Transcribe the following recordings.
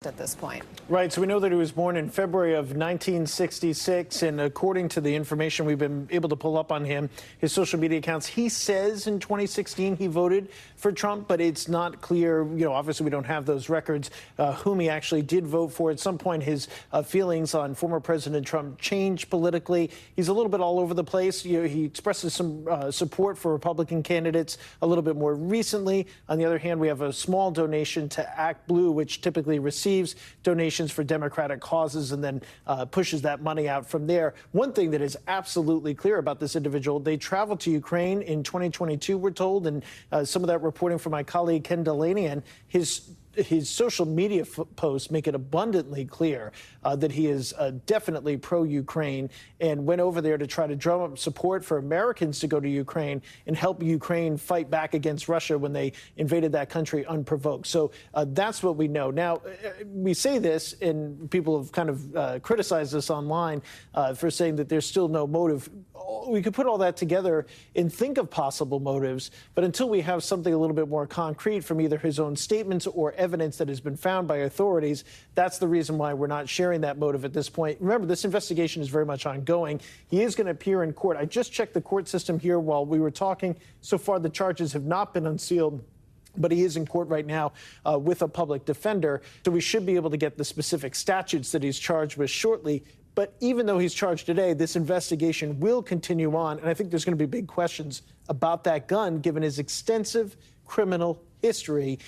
at this point. Right. So we know that he was born in February of 1966. And according to the information we've been able to pull up on him, his social media accounts, he says in 2016 he voted for Trump, but it's not clear. Obviously we don't have those records, whom he actually did vote for. At some point, his feelings on former President Trump changed politically. He's a little bit all over the place. He expresses some support for Republican candidates a little bit more recently. On the other hand, we have a small donation to Act Blue, which typically receives donations for Democratic causes and then pushes that money out from there. One thing that is absolutely clear about this individual, they traveled to Ukraine in 2022, we're told, and some of that reporting from my colleague Ken Delaney, and his social media posts make it abundantly clear that he is definitely pro-Ukraine and went over there to try to drum up support for Americans to go to Ukraine and help Ukraine fight back against Russia when they invaded that country unprovoked. So that's what we know. Now, we say this, and people have kind of criticized us online for saying that there's still no motive. We could put all that together and think of possible motives, but until we have something a little bit more concrete from either his own statements or evidence that has been found by authorities, that's the reason why we're not sharing that motive at this point. Remember, this investigation is very much ongoing. He is going to appear in court. I just checked the court system here while we were talking. So far, the charges have not been unsealed, but he is in court right now with a public defender. So we should be able to get the specific statutes that he's charged with shortly. But even though he's charged today, this investigation will continue on. And I think there's going to be big questions about that gun, given his extensive criminal history.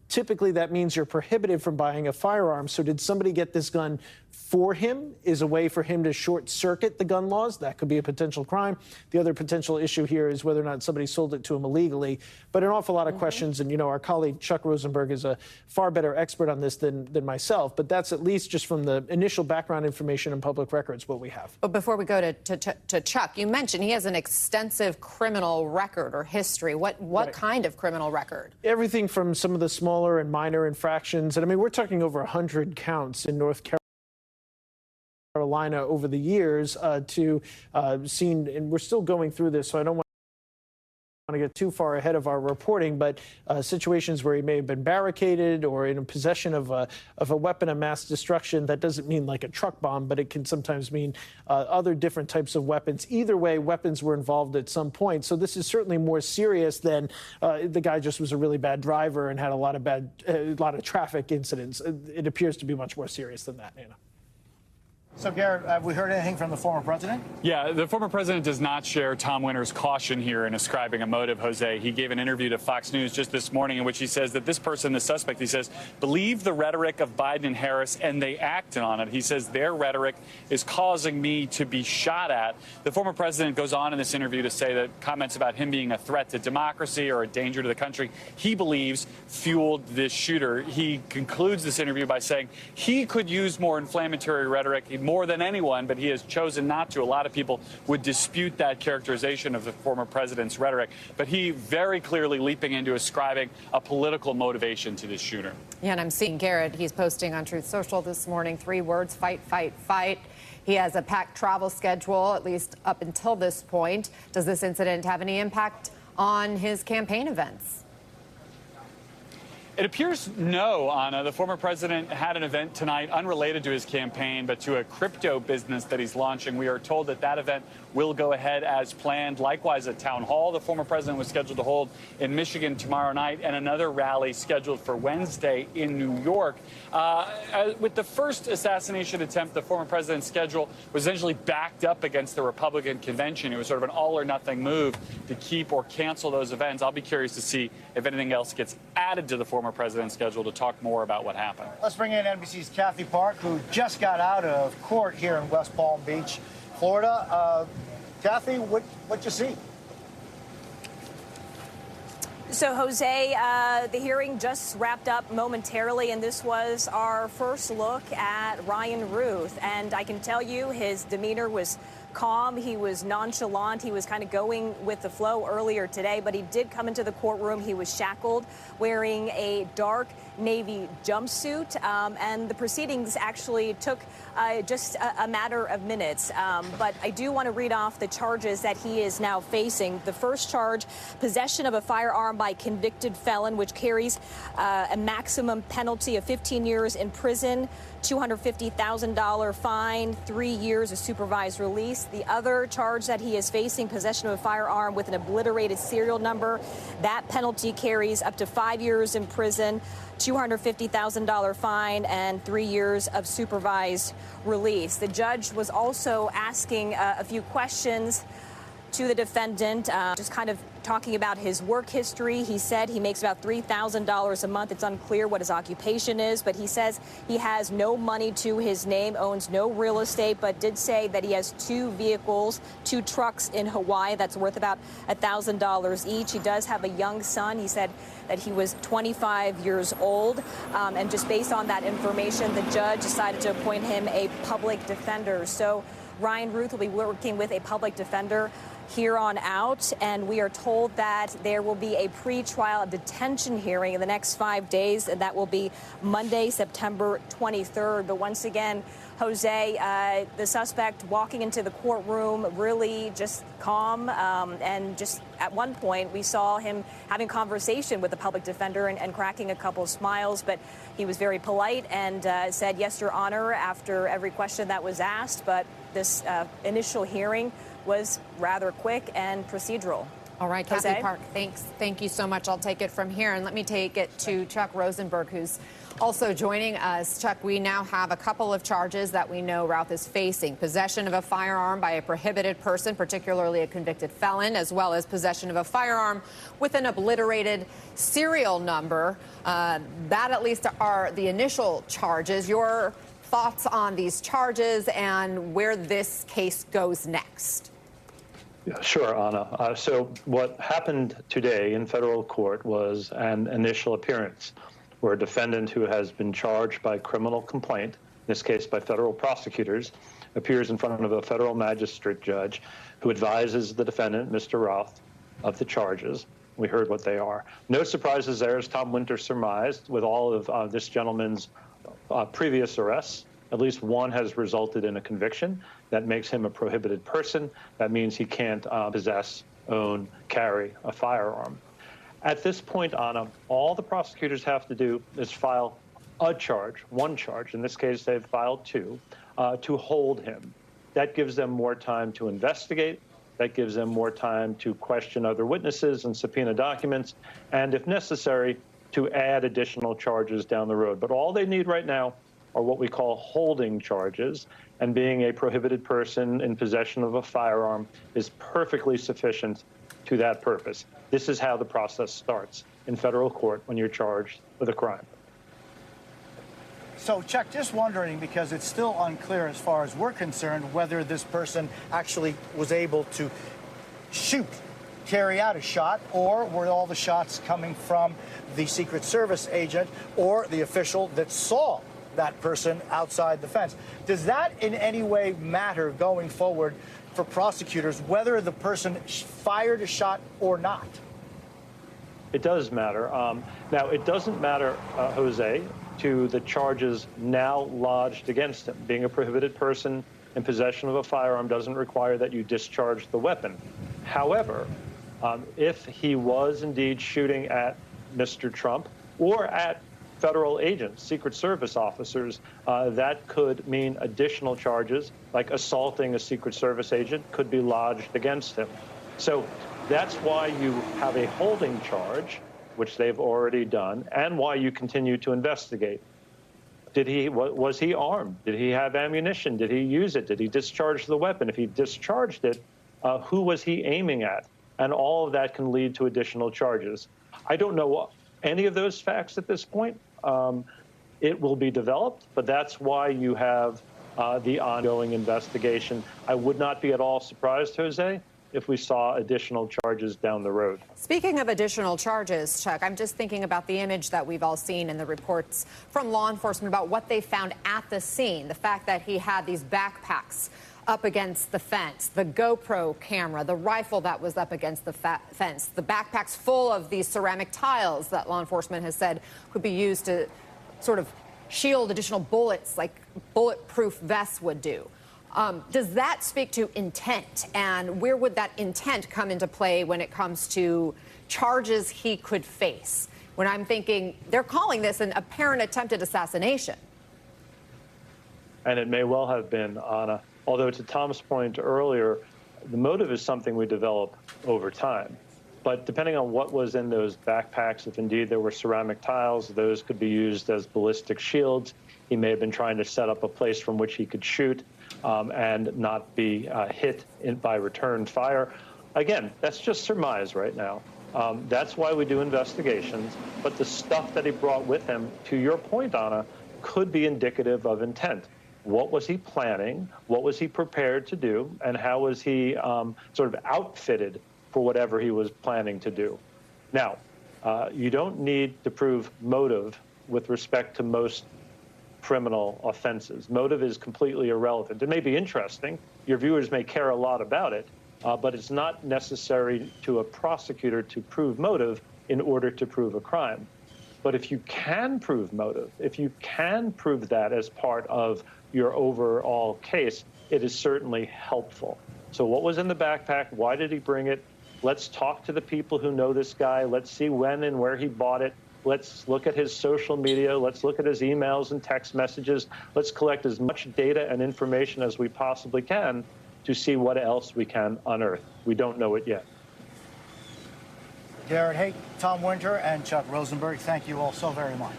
Typically, that means you're prohibited from buying a firearm. So did somebody get this gun for him? Is a way for him to short circuit the gun laws? That could be a potential crime. The other potential issue here is whether or not somebody sold it to him illegally. But an awful lot of questions. And, our colleague Chuck Rosenberg is a far better expert on this than myself. But that's at least just from the initial background information and public records what we have. But before we go to Chuck, you mentioned he has an extensive criminal record or history. What right. kind of criminal record? Everything from some of the smaller and minor infractions. And I mean, we're talking over 100 counts in North Carolina over the years to seen, and we're still going through this, so I don't want to get too far ahead of our reporting, but situations where he may have been barricaded or in possession of a weapon of mass destruction. That doesn't mean like a truck bomb, but it can sometimes mean other different types of weapons. Either way, weapons were involved at some point. So this is certainly more serious than the guy just was a really bad driver and had a lot of traffic incidents. It appears to be much more serious than that, Anna. So, Garrett, have we heard anything from the former president? Yeah, the former president does not share Tom Winter's caution here in ascribing a motive, Jose. He gave an interview to Fox News just this morning in which he says that this person, the suspect, he says, believe the rhetoric of Biden and Harris, and they acted on it. He says their rhetoric is causing me to be shot at. The former president goes on in this interview to say that comments about him being a threat to democracy or a danger to the country, he believes fueled this shooter. He concludes this interview by saying he could use more inflammatory rhetoric, more than anyone, but he has chosen not to. A lot of people would dispute that characterization of the former president's rhetoric, but he very clearly leaping into ascribing a political motivation to this shooter. Yeah, and I'm seeing Garrett. He's posting on Truth Social this morning 3 words: fight, fight, fight. He has a packed travel schedule, at least up until this point. Does this incident have any impact on his campaign events? It appears no, Anna. The former president had an event tonight unrelated to his campaign, but to a crypto business that he's launching. We are told that that event will go ahead as planned. Likewise, a town hall the former president was scheduled to hold in Michigan tomorrow night, and another rally scheduled for Wednesday in New York. With the first assassination attempt, the former president's schedule was essentially backed up against the Republican convention. It was sort of an all-or-nothing move to keep or cancel those events. I'll be curious to see if anything else gets added to the former president's schedule to talk more about what happened. Let's bring in NBC's Kathy Park, who just got out of court here in West Palm Beach, Florida. Kathy, what you see? So, Jose, the hearing just wrapped up momentarily, and this was our first look at Ryan Ruth. And I can tell you his demeanor was calm. He was nonchalant. He was kind of going with the flow earlier today, but he did come into the courtroom. He was shackled, wearing a dark navy jumpsuit, and the proceedings actually took just a matter of minutes. But I do want to read off the charges that he is now facing. The first charge, possession of a firearm by convicted felon, which carries a maximum penalty of 15 years in prison, $250,000 fine, 3 years of supervised release. The other charge that he is facing, possession of a firearm with an obliterated serial number, that penalty carries up to 5 years in prison, $250,000 fine, and 3 years of supervised release. The judge was also asking a few questions to the defendant, just kind of talking about his work history. He said he makes about $3,000 a month. It's unclear what his occupation is, but he says he has no money to his name, owns no real estate, but did say that he has 2 vehicles, 2 trucks in Hawaii that's worth about $1,000 each. He does have a young son. He said that he was 25 years old, and just based on that information, the judge decided to appoint him a public defender. So Ryan Ruth will be working with a public defender here on out, and we are told that there will be a pre-trial detention hearing in the next 5 days, and that will be Monday, September 23rd. But once again, Jose, the suspect walking into the courtroom really just calm, and just at one point we saw him having conversation with the public defender and cracking a couple of smiles, but he was very polite and said, "Yes, Your Honor," after every question that was asked. But this initial hearing was rather quick and procedural. All right, Jose? Kathy Park, thanks. Thank you so much. I'll take it from here. And let me take it to Chuck Rosenberg, who's also joining us. Chuck, we now have a couple of charges that we know Routh is facing. Possession of a firearm by a prohibited person, particularly a convicted felon, as well as possession of a firearm with an obliterated serial number. That at least are the initial charges. Your thoughts on these charges and where this case goes next? Yeah, sure, Anna. So what happened today in federal court was an initial appearance where a defendant who has been charged by criminal complaint, in this case by federal prosecutors, appears in front of a federal magistrate judge who advises the defendant, Mr. Routh, of the charges. We heard what they are. No surprises there, as Tom Winter surmised, with all of this gentleman's previous arrests. At least one has resulted in a conviction. That makes him a prohibited person. That means he can't possess, own, carry a firearm. At this point, Anna, all the prosecutors have to do is file a charge, one charge. In this case, they've filed 2, to hold him. That gives them more time to investigate. That gives them more time to question other witnesses and subpoena documents, and if necessary, to add additional charges down the road. But all they need right now are what we call holding charges, and being a prohibited person in possession of a firearm is perfectly sufficient to that purpose. This is how the process starts in federal court when you're charged with a crime. So, Chuck, just wondering, because it's still unclear as far as we're concerned whether this person actually was able to carry out a shot, or were all the shots coming from the Secret Service agent or the official that saw that person outside the fence? Does that in any way matter going forward for prosecutors, whether the person fired a shot or not? It does matter. Now, it doesn't matter, Jose, to the charges now lodged against him. Being a prohibited person in possession of a firearm doesn't require that you discharge the weapon. However, if he was indeed shooting at Mr. Trump or at federal agents, Secret Service officers, that could mean additional charges, like assaulting a Secret Service agent, could be lodged against him. So that's why you have a holding charge, which they've already done, and why you continue to investigate. Was he armed? Did he have ammunition? Did he use it? Did he discharge the weapon? If he discharged it, who was he aiming at? And all of that can lead to additional charges. I don't know any of those facts at this point. It will be developed, but that's why you have the ongoing investigation. I would not be at all surprised, Jose, if we saw additional charges down the road. Speaking of additional charges, Chuck, I'm just thinking about the image that we've all seen in the reports from law enforcement about what they found at the scene. The fact that he had these backpacks up against the fence, the GoPro camera, the rifle that was up against the fence, the backpacks full of these ceramic tiles that law enforcement has said could be used to sort of shield additional bullets like bulletproof vests would do. Does that speak to intent? And where would that intent come into play when it comes to charges he could face? When I'm thinking, they're calling this an apparent attempted assassination. And it may well have been, Anna. Although to Tom's point earlier, the motive is something we develop over time. But depending on what was in those backpacks, if indeed there were ceramic tiles, those could be used as ballistic shields. He may have been trying to set up a place from which he could shoot and not be hit by return fire. Again, that's just surmise right now. That's why we do investigations. But the stuff that he brought with him, to your point, Anna, could be indicative of intent. What was he planning? What was he prepared to do? And how was he sort of outfitted for whatever he was planning to do? Now, you don't need to prove motive with respect to most criminal offenses. Motive is completely irrelevant. It may be interesting. Your viewers may care a lot about it, but it's not necessary to a prosecutor to prove motive in order to prove a crime. But if you can prove motive, if you can prove that as part of your overall case, it is certainly helpful. So what was in the backpack? Why did he bring it? Let's talk to the people who know this guy. Let's see when and where he bought it. Let's look at his social media. Let's look at his emails and text messages. Let's collect as much data and information as we possibly can to see what else we can unearth. We don't know it yet. Garrett Haight, Tom Winter, and Chuck Rosenberg, thank you all so very much.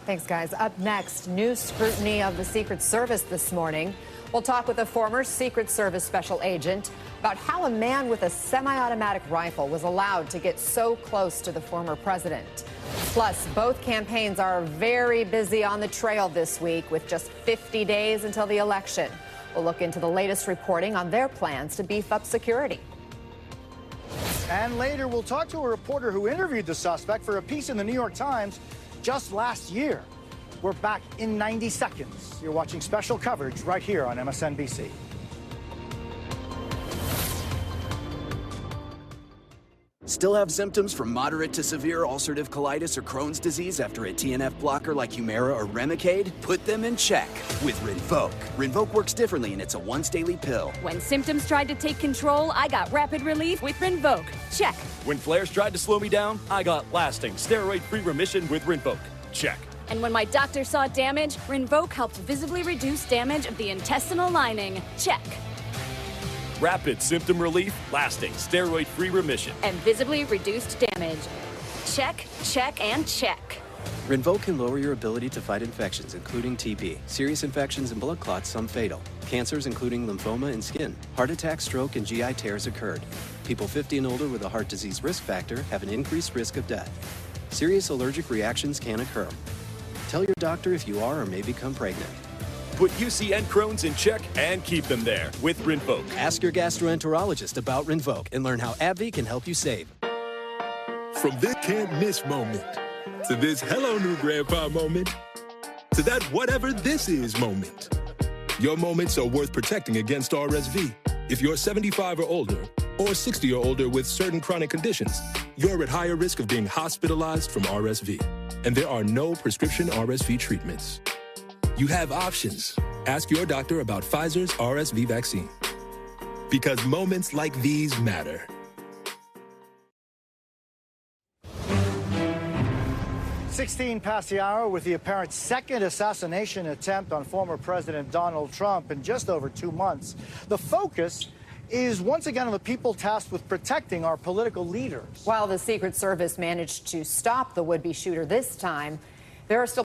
Thanks, guys. Up next, new scrutiny of the Secret Service this morning. We'll talk with a former Secret Service special agent about how a man with a semi-automatic rifle was allowed to get so close to the former president. Plus, both campaigns are very busy on the trail this week with just 50 days until the election. We'll look into the latest reporting on their plans to beef up security. And later, we'll talk to a reporter who interviewed the suspect for a piece in the New York Times just last year. We're back in 90 seconds. You're watching special coverage right here on MSNBC. Still have symptoms from moderate to severe ulcerative colitis or Crohn's disease after a TNF blocker like Humira or Remicade? Put them in check with Rinvoq. Rinvoq works differently and it's a once-daily pill. When symptoms tried to take control, I got rapid relief with Rinvoq. Check. When flares tried to slow me down, I got lasting steroid-free remission with Rinvoq. Check. And when my doctor saw damage, Rinvoq helped visibly reduce damage of the intestinal lining. Check. Rapid symptom relief, lasting steroid-free remission. And visibly reduced damage. Check, check, and check. Rinvoq can lower your ability to fight infections, including TB, serious infections and blood clots, some fatal. Cancers, including lymphoma and skin. Heart attack, stroke, and GI tears occurred. People 50 and older with a heart disease risk factor have an increased risk of death. Serious allergic reactions can occur. Tell your doctor if you are or may become pregnant. Put UC and Crohn's in check and keep them there with Rinvoq. Ask your gastroenterologist about Rinvoq and learn how AbbVie can help you save. From this can't miss moment to this hello new grandpa moment to that whatever this is moment. Your moments are worth protecting against RSV. If you're 75 or older or 60 or older with certain chronic conditions, you're at higher risk of being hospitalized from RSV. And there are no prescription RSV treatments. You have options. Ask your doctor about Pfizer's RSV vaccine. Because moments like these matter. "16 past the hour with the apparent second assassination attempt on former President Donald Trump in just over 2 months. The focus is once again on the people tasked with protecting our political leaders. While the Secret Service managed to stop the would-be shooter this time, there are still